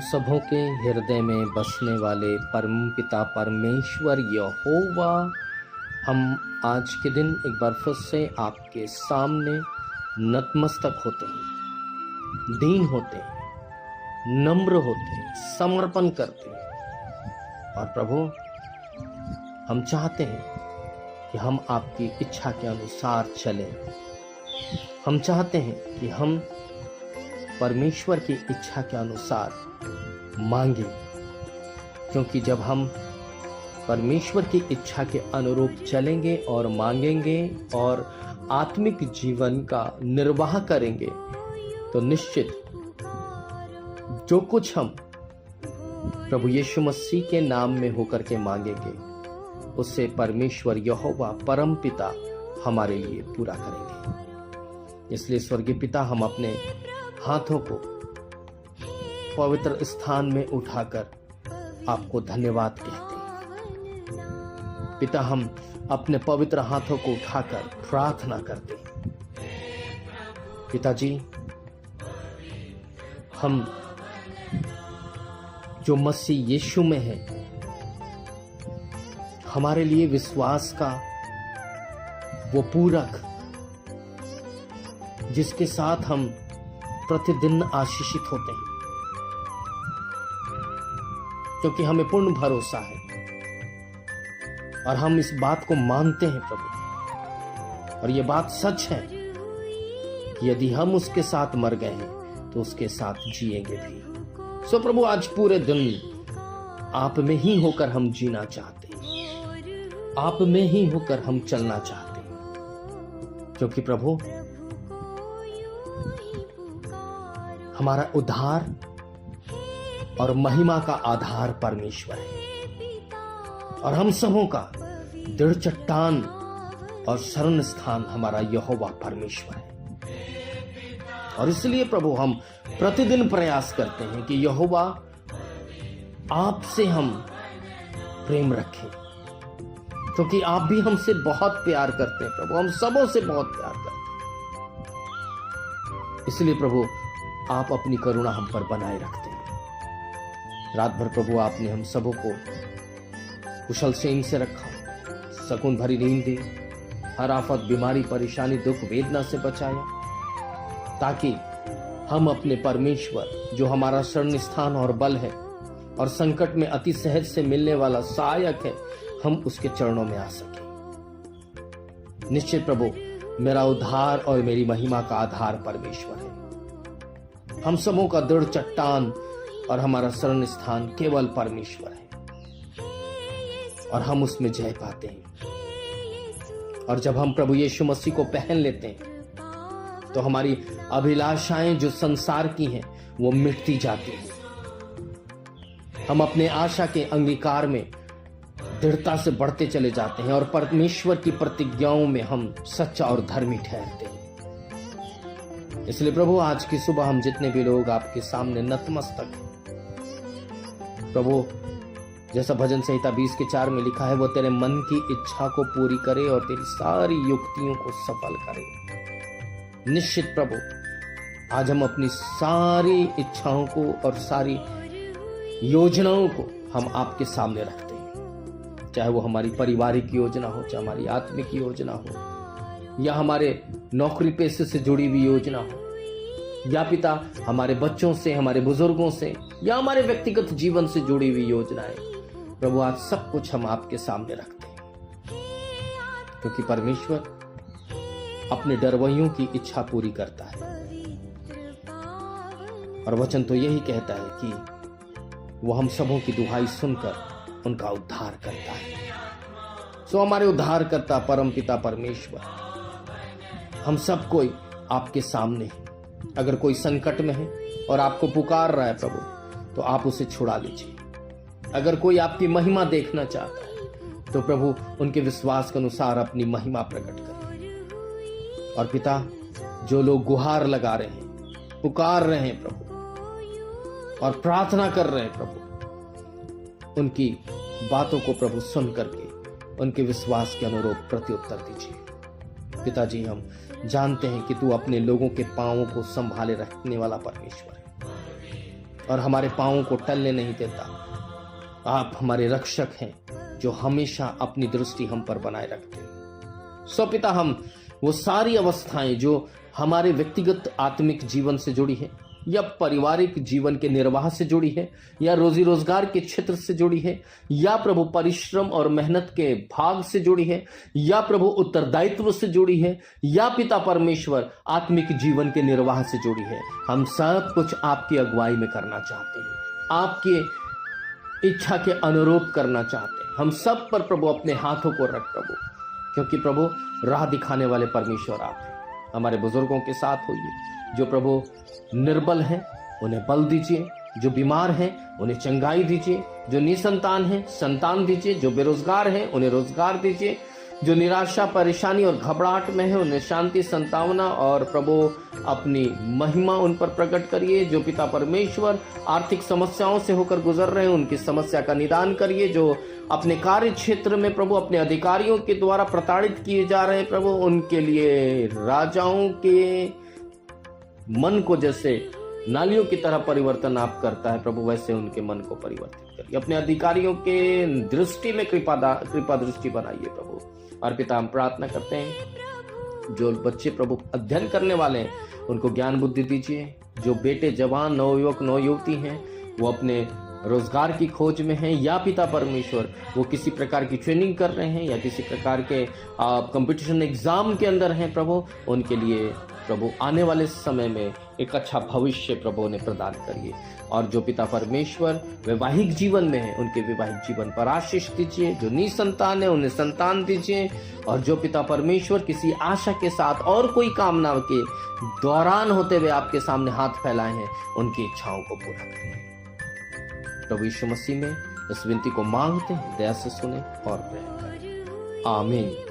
सबों के हृदय में बसने वाले परमपिता परमेश्वर यहोवा, हम आज के दिन एक बार फिर से आपके सामने नतमस्तक होते हैं, दीन होते हैं, नम्र होते हैं, समर्पण करते हैं। और प्रभु, हम चाहते हैं कि हम आपकी इच्छा के अनुसार चलें। हम चाहते हैं कि हम परमेश्वर की इच्छा के अनुसार मांगे, क्योंकि जब हम परमेश्वर की इच्छा के अनुरूप चलेंगे और मांगेंगे और आत्मिक जीवन का निर्वाह करेंगे, तो निश्चित जो कुछ हम प्रभु यीशु मसीह के नाम में होकर के मांगेंगे, उससे परमेश्वर यहोवा परमपिता हमारे लिए पूरा करेंगे। इसलिए स्वर्गीय पिता, हम अपने हाथों को पवित्र स्थान में उठाकर आपको धन्यवाद कहते हैं। पिता, हम अपने पवित्र हाथों को उठाकर प्रार्थना करते हैं। पिताजी, हम जो मसीह यीशु में है, हमारे लिए विश्वास का वो पूरक जिसके साथ हम प्रतिदिन आशीषित होते हैं, क्योंकि हमें पूर्ण भरोसा है और हम इस बात को मानते हैं प्रभु। और ये बात सच है कि यदि हम उसके साथ मर गए हैं तो उसके साथ जिएंगे भी। सो प्रभु, आज पूरे दिन आप में ही होकर हम जीना चाहते हैं, आप में ही होकर हम चलना चाहते हैं, क्योंकि प्रभु, हमारा उद्धार और महिमा का आधार परमेश्वर है, और हम सबों का दृढ़ चट्टान और शरण स्थान हमारा यहोवा परमेश्वर है। और इसलिए प्रभु, हम प्रतिदिन प्रयास करते हैं कि यहोवा आपसे हम प्रेम रखें, क्योंकि आप भी हमसे बहुत प्यार करते हैं प्रभु, हम सबों से बहुत प्यार करते हैं। इसलिए प्रभु, आप अपनी करुणा हम पर बनाए रखते हैं। रात भर प्रभु, आपने हम सबों को कुशल चैन से रखा, सुकून भरी नींद दी, हर आफत, बीमारी, परेशानी, दुख, वेदना से बचाया, ताकि हम अपने परमेश्वर, जो हमारा शरण स्थान और बल है और संकट में अति सहज से मिलने वाला सहायक है, हम उसके चरणों में आ सके। निश्चित प्रभु, मेरा उद्धार और मेरी महिमा का आधार परमेश्वर है। हम सबों का दृढ़ चट्टान और हमारा शरण स्थान केवल परमेश्वर है, और हम उसमें जय पाते हैं। और जब हम प्रभु यीशु मसीह को पहन लेते हैं, तो हमारी अभिलाषाएं जो संसार की हैं, वो मिटती जाती हैं। हम अपने आशा के अंगीकार में दृढ़ता से बढ़ते चले जाते हैं, और परमेश्वर की प्रतिज्ञाओं में हम सच्चा और धर्मी ठहरते हैं। इसलिए प्रभु, आज की सुबह हम जितने भी लोग आपके सामने नतमस्तक हैं प्रभु, जैसा भजन संहिता 20:4 में लिखा है, वो तेरे मन की इच्छा को पूरी करे और तेरी सारी युक्तियों को सफल करे। निश्चित प्रभु, आज हम अपनी सारी इच्छाओं को और सारी योजनाओं को हम आपके सामने रखते हैं, चाहे वो हमारी पारिवारिक योजना हो, चाहे हमारी आत्मिक योजना हो, या हमारे नौकरी पेशे से जुड़ी हुई योजना हो, या पिता हमारे बच्चों से, हमारे बुजुर्गों से, या हमारे व्यक्तिगत जीवन से जुड़ी हुई योजनाएं। प्रभु, आज सब कुछ हम आपके सामने रखते हैं, क्योंकि परमेश्वर अपने डरवैयों की इच्छा पूरी करता है। और वचन तो यही कहता है कि वो हम सबों की दुहाई सुनकर उनका उद्धार करता है। सो हमारे उद्धार करता परमपिता परमेश्वर, हम सब कोई आपके सामने हैं। अगर कोई संकट में है और आपको पुकार रहा है प्रभु, तो आप उसे छुड़ा लीजिए। अगर कोई आपकी महिमा देखना चाहता है, तो प्रभु उनके विश्वास के अनुसार अपनी महिमा प्रकट करें। और पिता, जो लोग गुहार लगा रहे हैं, पुकार रहे हैं प्रभु, और प्रार्थना कर रहे हैं प्रभु, उनकी बातों को प्रभु सुन करके उनके विश्वास के अनुरूप प्रत्युत्तर दीजिए। पिताजी, हम जानते हैं कि तू अपने लोगों के पांवों को संभाले रखने वाला परमेश्वर है, और हमारे पांवों को टलने नहीं देता। आप हमारे रक्षक हैं जो हमेशा अपनी दृष्टि हम पर बनाए रखते हैं। सो पिता, हम वो सारी अवस्थाएं जो हमारे व्यक्तिगत आत्मिक जीवन से जुड़ी है, या पारिवारिक जीवन के निर्वाह से जुड़ी है, या रोजी रोजगार के क्षेत्र से जुड़ी है, या प्रभु परिश्रम और मेहनत के भाग से जुड़ी है, या प्रभु उत्तरदायित्व से जुड़ी है, या पिता परमेश्वर आत्मिक जीवन के निर्वाह से जुड़ी है, हम सब कुछ आपकी अगुवाई में करना चाहते हैं, आपके इच्छा के अनुरूप करना चाहते हैं। हम सब पर प्रभु अपने हाथों को रख प्रभु, क्योंकि प्रभु राह दिखाने वाले परमेश्वर आप हैं। हमारे बुजुर्गों के साथ होइए, जो प्रभु निर्बल हैं उन्हें बल दीजिए, जो बीमार हैं उन्हें चंगाई दीजिए, जो निसंतान हैं संतान दीजिए, जो बेरोजगार हैं उन्हें रोजगार दीजिए, जो निराशा परेशानी और घबराहट में है उन्हें शांति संतावना और प्रभु अपनी महिमा उन पर प्रकट करिए। जो पिता परमेश्वर आर्थिक समस्याओं से होकर गुजर रहे हैं उनकी समस्या का निदान करिए। जो अपने कार्य क्षेत्र में प्रभु अपने अधिकारियों के द्वारा प्रताड़ित किए जा रहे हैं प्रभु, उनके लिए राजाओं के मन को जैसे नालियों की तरह परिवर्तन आप करता है प्रभु, वैसे उनके मन को परिवर्तित करिए। अपने अधिकारियों के दृष्टि में कृपा दृष्टि बनाइए प्रभु। और पिता, हम प्रार्थना करते हैं जो बच्चे प्रभु अध्ययन करने वाले हैं उनको ज्ञान बुद्धि दीजिए। जो बेटे जवान नवयुवक नवयुवती हैं वो अपने रोजगार की खोज में हैं, या पिता परमेश्वर वो किसी प्रकार की ट्रेनिंग कर रहे हैं या किसी प्रकार के कंपटीशन एग्जाम के अंदर हैं प्रभु, उनके लिए प्रभु आने वाले समय में एक अच्छा भविष्य प्रभु ने प्रदान करिए। और जो पिता परमेश्वर वैवाहिक जीवन में है उनके वैवाहिक जीवन पर आशीष दीजिए। जो निसंतान है उन्हें संतान दीजिए। और जो पिता परमेश्वर किसी आशा के साथ और कोई कामना के दौरान होते हुए आपके सामने हाथ फैलाए हैं उनकी इच्छाओं को पूरा करिए। प्रभु यीशु मसीह में इस विनती को मांगते हैं, दया से सुने और ग्रहण करें। आमीन।